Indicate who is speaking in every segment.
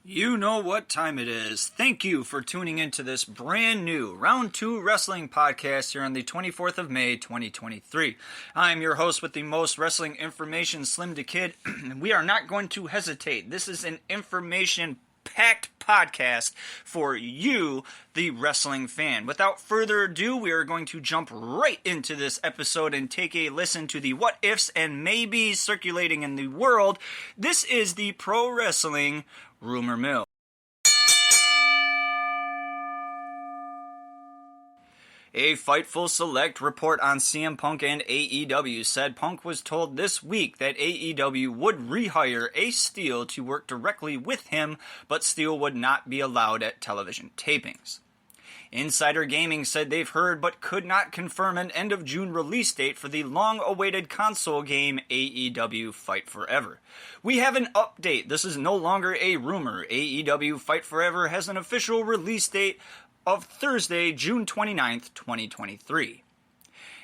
Speaker 1: You know what time it is. Thank you for tuning into this brand new Round 2 Wrestling podcast here on the 24th of May, 2023. I'm your host with the most wrestling information, SlimmDa KID, and we are not going to hesitate. This is an information-packed podcast for you, the wrestling fan. Without further ado, we are going to jump right into this episode and take a listen to the what ifs and maybes circulating in the world. This is the Pro Wrestling Rumor Mill. A Fightful Select report on CM Punk and AEW said Punk was told this week that AEW would rehire Ace Steel to work directly with him, but Steel would not be allowed at television tapings. Insider Gaming said they've heard but could not confirm an end-of-June release date for the long-awaited console game AEW Fight Forever. We have an update. This is no longer a rumor. AEW Fight Forever has an official release date of Thursday, June 29th, 2023.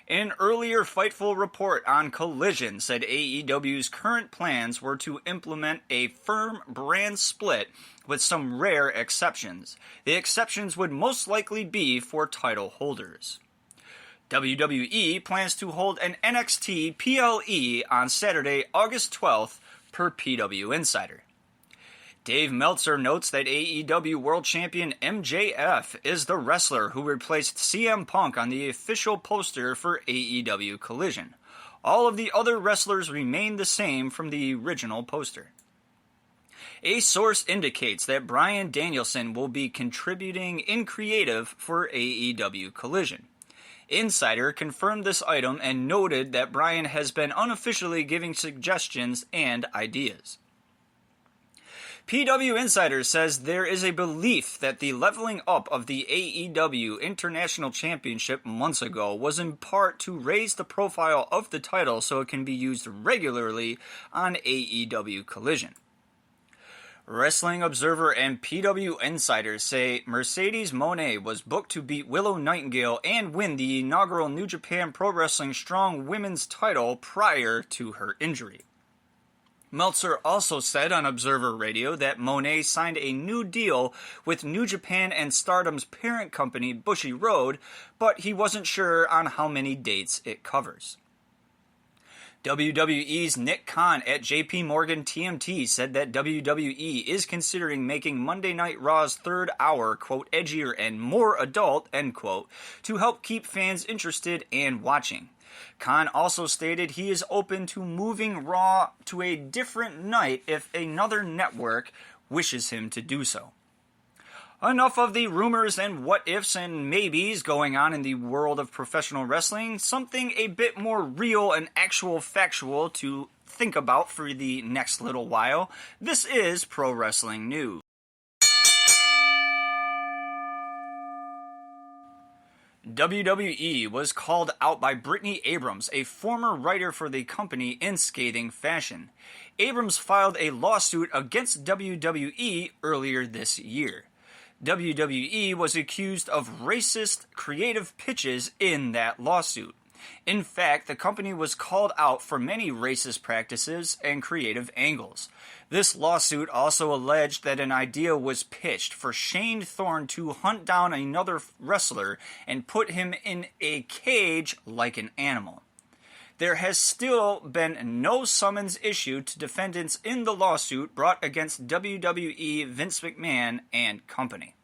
Speaker 1: An earlier Fightful report on Collision said AEW's current plans were to implement a firm brand split with some rare exceptions. The exceptions would most likely be for title holders. WWE plans to hold an NXT PLE on Saturday, August 12th, per PW Insider. Dave Meltzer notes that AEW World Champion MJF is the wrestler who replaced CM Punk on the official poster for AEW Collision. All of the other wrestlers remain the same from the original poster. A source indicates that Bryan Danielson will be contributing in creative for AEW Collision. Insider confirmed this item and noted that Bryan has been unofficially giving suggestions and ideas. PW Insider says there is a belief that the leveling up of the AEW International Championship months ago was in part to raise the profile of the title so it can be used regularly on AEW Collision. Wrestling Observer and PW Insider say Mercedes Moné was booked to beat Willow Nightingale and win the inaugural New Japan Pro Wrestling Strong Women's title prior to her injury. Meltzer also said on Observer Radio that Moné signed a new deal with New Japan and Stardom's parent company, Bushy Road, but he wasn't sure on how many dates it covers. WWE's Nick Khan at JP Morgan TMT said that WWE is considering making Monday Night Raw's third hour, quote, edgier and more adult, end quote, to help keep fans interested and watching. Khan also stated he is open to moving Raw to a different night if another network wishes him to do so. Enough of the rumors and what-ifs and maybes going on in the world of professional wrestling. Something a bit more real and actual factual to think about for the next little while. This is Pro Wrestling News. WWE was called out by Brittany Abrams, a former writer for the company, in scathing fashion. Abrams filed a lawsuit against WWE earlier this year. WWE was accused of racist creative pitches in that lawsuit. In fact, the company was called out for many racist practices and creative angles. This lawsuit also alleged that an idea was pitched for Shane Thorne to hunt down another wrestler and put him in a cage like an animal. There has still been no summons issued to defendants in the lawsuit brought against WWE, Vince McMahon, and company.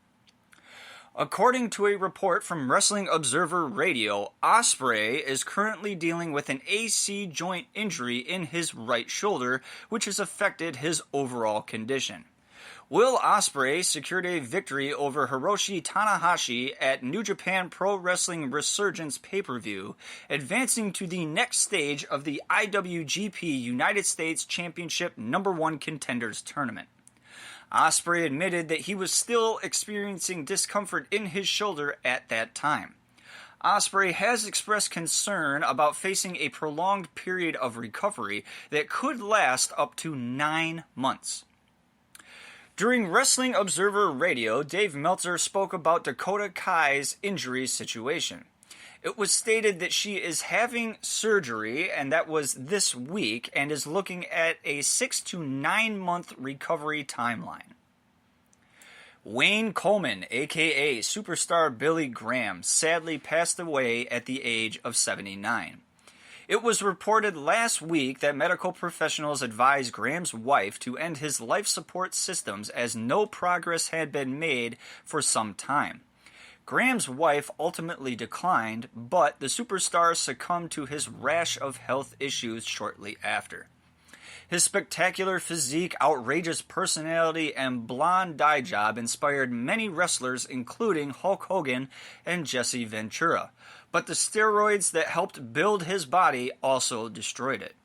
Speaker 1: According to a report from Wrestling Observer Radio, Ospreay is currently dealing with an AC joint injury in his right shoulder, which has affected his overall condition. Will Ospreay secured a victory over Hiroshi Tanahashi at New Japan Pro Wrestling Resurgence pay-per-view, advancing to the next stage of the IWGP United States Championship No. 1 Contenders Tournament. Ospreay admitted that he was still experiencing discomfort in his shoulder at that time. Ospreay has expressed concern about facing a prolonged period of recovery that could last up to 9 months. During Wrestling Observer Radio, Dave Meltzer spoke about Dakota Kai's injury situation. It was stated that she is having surgery, and that was this week, and is looking at a 6 to 9 month recovery timeline. Wayne Coleman, aka Superstar Billy Graham, sadly passed away at the age of 79. It was reported last week that medical professionals advised Graham's wife to end his life support systems as no progress had been made for some time. Graham's wife ultimately declined, but the superstar succumbed to his rash of health issues shortly after. His spectacular physique, outrageous personality, and blonde dye job inspired many wrestlers, including Hulk Hogan and Jesse Ventura. But the steroids that helped build his body also destroyed it.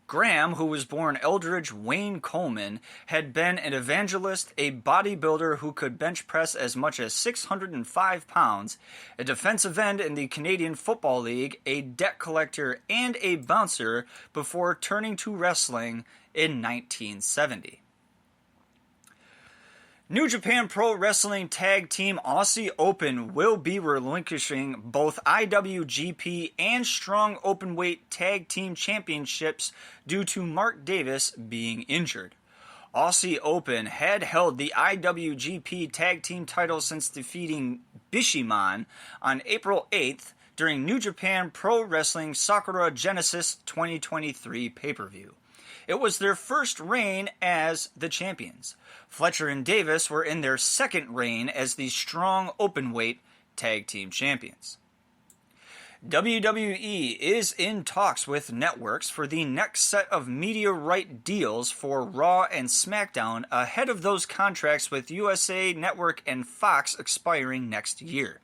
Speaker 1: Graham, who was born Eldridge Wayne Coleman, had been an evangelist, a bodybuilder who could bench press as much as 605 pounds, a defensive end in the Canadian Football League, a debt collector, and a bouncer before turning to wrestling in 1970. New Japan Pro Wrestling Tag Team Aussie Open will be relinquishing both IWGP and Strong Openweight Tag Team Championships due to Mark Davis being injured. Aussie Open had held the IWGP Tag Team title since defeating Bishamon on April 8th during New Japan Pro Wrestling Sakura Genesis 2023 pay-per-view. It was their first reign as the champions. Fletcher and Davis were in their second reign as the Strong Openweight Tag Team Champions. WWE is in talks with networks for the next set of media right deals for Raw and SmackDown ahead of those contracts with USA Network and Fox expiring next year.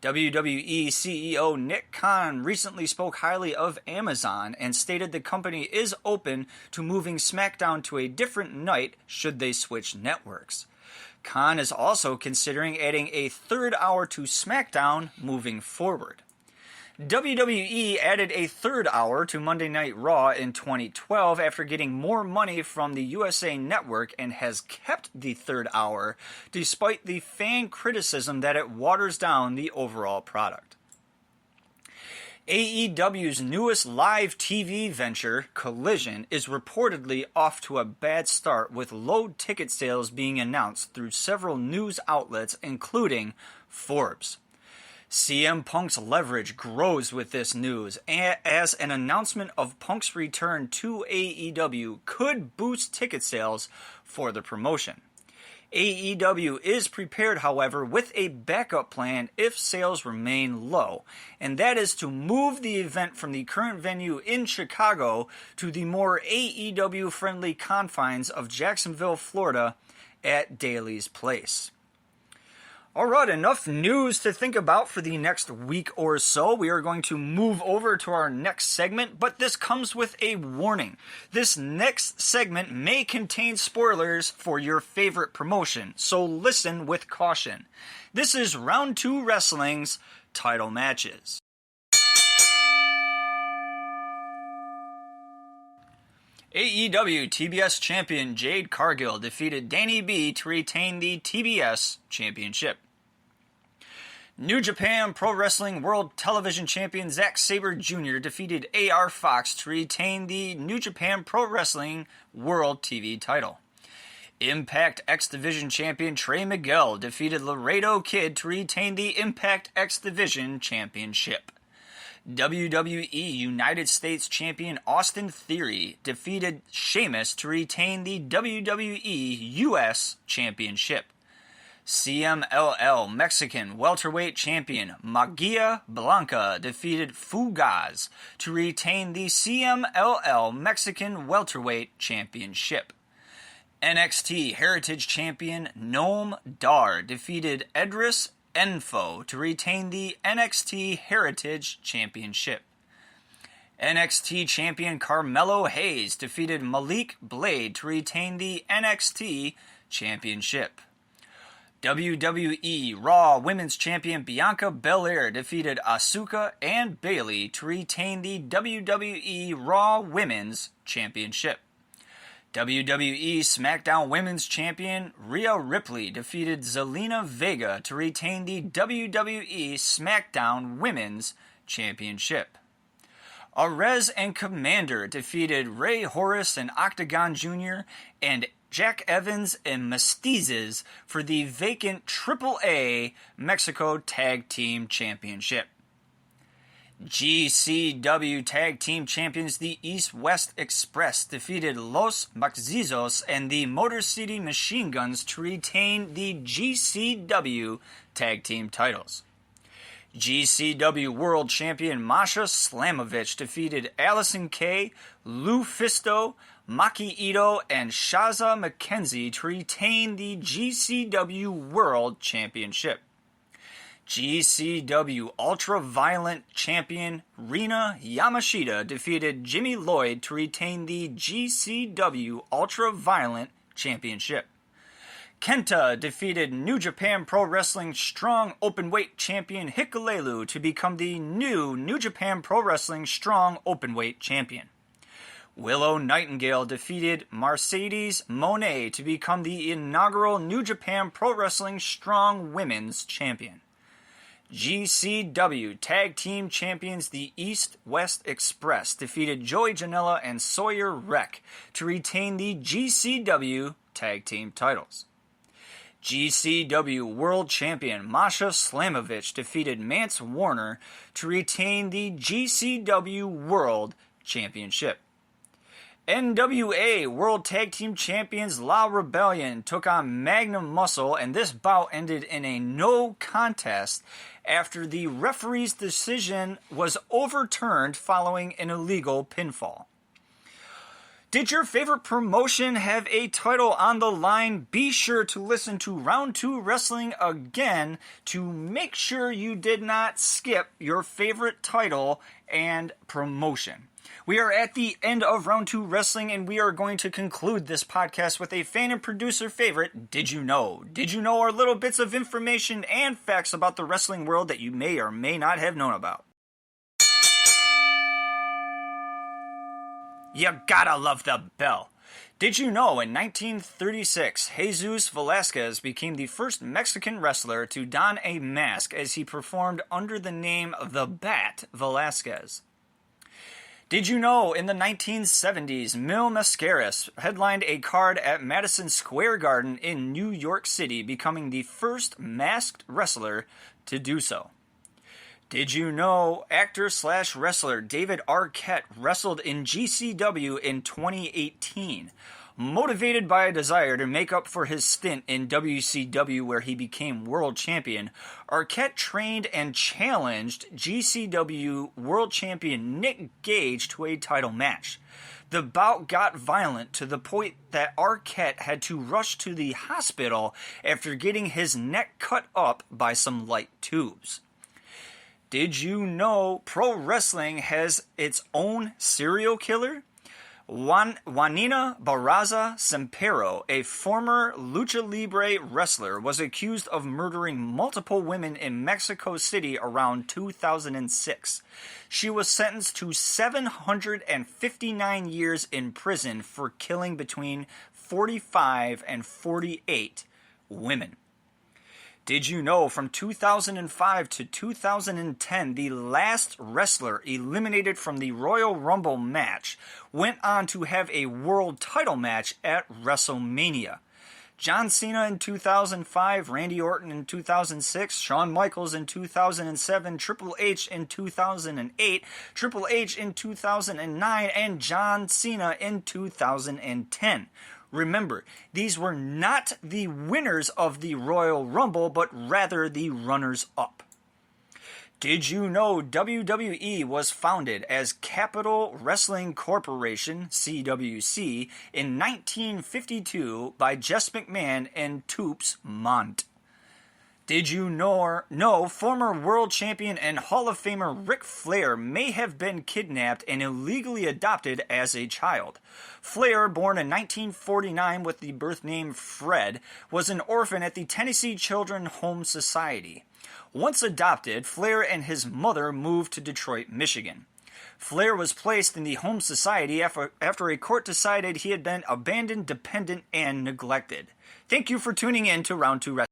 Speaker 1: WWE CEO Nick Khan recently spoke highly of Amazon and stated the company is open to moving SmackDown to a different night should they switch networks. Khan is also considering adding a third hour to SmackDown moving forward. WWE added a third hour to Monday Night Raw in 2012 after getting more money from the USA Network and has kept the third hour despite the fan criticism that it waters down the overall product. AEW's newest live TV venture, Collision, is reportedly off to a bad start with low ticket sales being announced through several news outlets including Forbes. CM Punk's leverage grows with this news, as an announcement of Punk's return to AEW could boost ticket sales for the promotion. AEW is prepared, however, with a backup plan if sales remain low, and that is to move the event from the current venue in Chicago to the more AEW-friendly confines of Jacksonville, Florida, at Daly's Place. Alright, enough news to think about for the next week or so. We are going to move over to our next segment, but this comes with a warning. This next segment may contain spoilers for your favorite promotion, so listen with caution. This is Round 2 Wrestling's title matches. AEW TBS champion Jade Cargill defeated Danny B to retain the TBS championship. New Japan Pro Wrestling World Television Champion Zack Sabre Jr. defeated AR Fox to retain the New Japan Pro Wrestling World TV title. Impact X Division Champion Trey Miguel defeated Laredo Kid to retain the Impact X Division Championship. WWE United States Champion Austin Theory defeated Sheamus to retain the WWE US Championship. CMLL Mexican Welterweight Champion Magia Blanca defeated Fugaz to retain the CMLL Mexican Welterweight Championship. NXT Heritage Champion Noam Dar defeated Edris Enfo to retain the NXT Heritage Championship. NXT Champion Carmelo Hayes defeated Malik Blade to retain the NXT Championship. WWE Raw Women's Champion Bianca Belair defeated Asuka and Bayley to retain the WWE Raw Women's Championship. WWE SmackDown Women's Champion Rhea Ripley defeated Zelina Vega to retain the WWE SmackDown Women's Championship. Arez and Commander defeated Ray Horace and Octagon Jr. and Jack Evans and Mestizes for the vacant AAA Mexico Tag Team Championship. GCW Tag Team Champions the East-West Express defeated Los Maxizos and the Motor City Machine Guns to retain the GCW Tag Team titles. GCW World Champion Masha Slamovich defeated Allison Kay, Lou Fisto, Maki Ito, and Shaza McKenzie to retain the GCW World Championship. GCW Ultra-Violent Champion Rina Yamashita defeated Jimmy Lloyd to retain the GCW Ultra-Violent Championship. Kenta defeated New Japan Pro Wrestling Strong Openweight Champion Hikulelu to become the new New Japan Pro Wrestling Strong Openweight Champion. Willow Nightingale defeated Mercedes Moné to become the inaugural New Japan Pro Wrestling Strong Women's Champion. GCW Tag Team Champions the East-West Express defeated Joey Janela and Sawyer Wreck to retain the GCW Tag Team titles. GCW World Champion Masha Slamovich defeated Mance Warner to retain the GCW World Championship. NWA World Tag Team Champions La Rebellion took on Magnum Muscle, and this bout ended in a no contest after the referee's decision was overturned following an illegal pinfall. Did your favorite promotion have a title on the line? Be sure to listen to Round 2 Wrestling again to make sure you did not skip your favorite title and promotion. We are at the end of Round 2 Wrestling, and we are going to conclude this podcast with a fan and producer favorite, Did You Know? Did you know are little bits of information and facts about the wrestling world that you may or may not have known about. You gotta love the bell. Did you know in 1936, Jesus Velasquez became the first Mexican wrestler to don a mask as he performed under the name The Bat Velasquez? Did you know in the 1970s, Mil Mascaras headlined a card at Madison Square Garden in New York City, becoming the first masked wrestler to do so? Did you know actor/wrestler David Arquette wrestled in GCW in 2018? Motivated by a desire to make up for his stint in WCW where he became world champion, Arquette trained and challenged GCW world champion Nick Gage to a title match. The bout got violent to the point that Arquette had to rush to the hospital after getting his neck cut up by some light tubes. Did you know pro wrestling has its own serial killer? Juanita Barraza Sempero, a former lucha libre wrestler, was accused of murdering multiple women in Mexico City around 2006. She was sentenced to 759 years in prison for killing between 45 and 48 women. Did you know from 2005 to 2010, the last wrestler eliminated from the Royal Rumble match went on to have a world title match at WrestleMania? John Cena in 2005, Randy Orton in 2006, Shawn Michaels in 2007, Triple H in 2008, Triple H in 2009, and John Cena in 2010. Remember, these were not the winners of the Royal Rumble, but rather the runners-up. Did you know WWE was founded as Capital Wrestling Corporation, CWC, in 1952 by Jess McMahon and Toops Mont? Did you know former world champion and Hall of Famer Ric Flair may have been kidnapped and illegally adopted as a child? Flair, born in 1949 with the birth name Fred, was an orphan at the Tennessee Children's Home Society. Once adopted, Flair and his mother moved to Detroit, Michigan. Flair was placed in the home society after a court decided he had been abandoned, dependent, and neglected. Thank you for tuning in to Round 2 Wrestling.